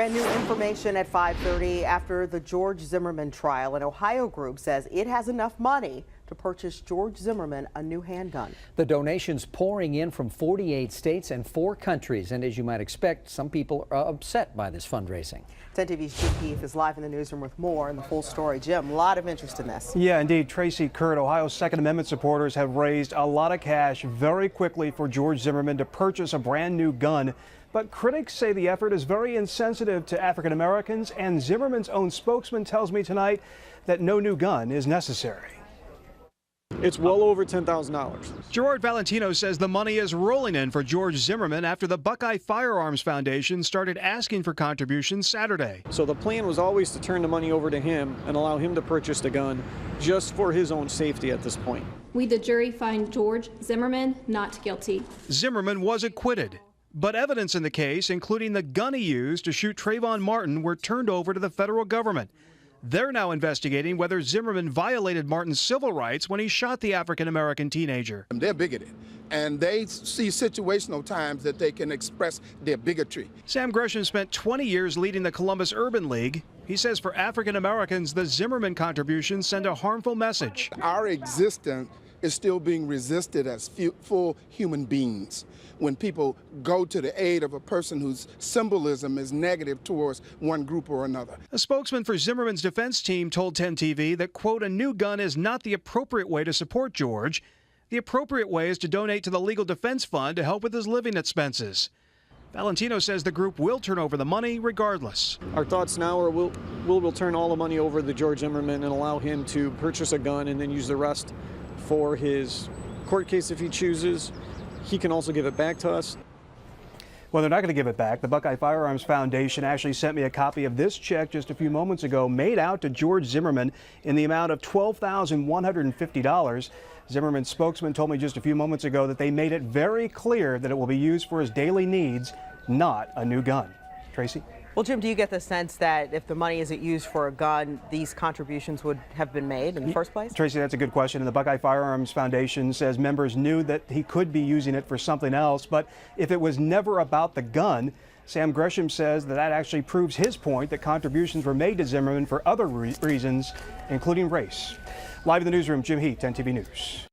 Brand new information at 5:30 after the George Zimmerman trial. An Ohio group says it has enough money to purchase George Zimmerman a new handgun. The donations pouring in from 48 states and 4 countries. And as you might expect, some people are upset by this fundraising. 10 TV's Jim Heath is live in the newsroom with more in the full story. Jim, a lot of interest in this. Yeah, indeed. Tracy Kurt, Ohio's Second Amendment supporters have raised a lot of cash very quickly for George Zimmerman to purchase a brand new gun. But critics say the effort is very insensitive to African Americans, and Zimmerman's own spokesman tells me tonight that no new gun is necessary. It's well over $10,000. Gerard Valentino says the money is rolling in for George Zimmerman after the Buckeye Firearms Foundation started asking for contributions Saturday. So the plan was always to turn the money over to him and allow him to purchase the gun just for his own safety at this point. We, the jury, find George Zimmerman not guilty. Zimmerman was acquitted, but evidence in the case, including the gun he used to shoot Trayvon Martin, were turned over to the federal government. They're now investigating whether Zimmerman violated Martin's civil rights when he shot the African-American teenager. They're bigoted, and they see situational times that they can express their bigotry. Sam Gresham spent 20 years leading the Columbus Urban League. He says for African-Americans, the Zimmerman contributions send a harmful message. Our existence is still being resisted as full human beings. When people go to the aid of a person whose symbolism is negative towards one group or another. A spokesman for Zimmerman's defense team told 10 TV that, quote, a new gun is not the appropriate way to support George. The appropriate way is to donate to the Legal Defense Fund to help with his living expenses. Valentino says the group will turn over the money regardless. Our thoughts now are we'll turn all the money over to George Zimmerman and allow him to purchase a gun and then use the rest for his court case if he chooses. He can also give it back to us. Well, they're not going to give it back. The Buckeye Firearms Foundation actually sent me a copy of this check just a few moments ago, made out to George Zimmerman in the amount of $12,150. Zimmerman's spokesman told me just a few moments ago that they made it very clear that it will be used for his daily needs, not a new gun. Tracy? Well, Jim, do you get the sense that if the money isn't used for a gun, these contributions would have been made in the first place? Tracy, that's a good question. And the Buckeye Firearms Foundation says members knew that he could be using it for something else. But if it was never about the gun, Sam Gresham says that actually proves his point that contributions were made to Zimmerman for other reasons, including race. Live in the newsroom, Jim Heath, 10 TV News.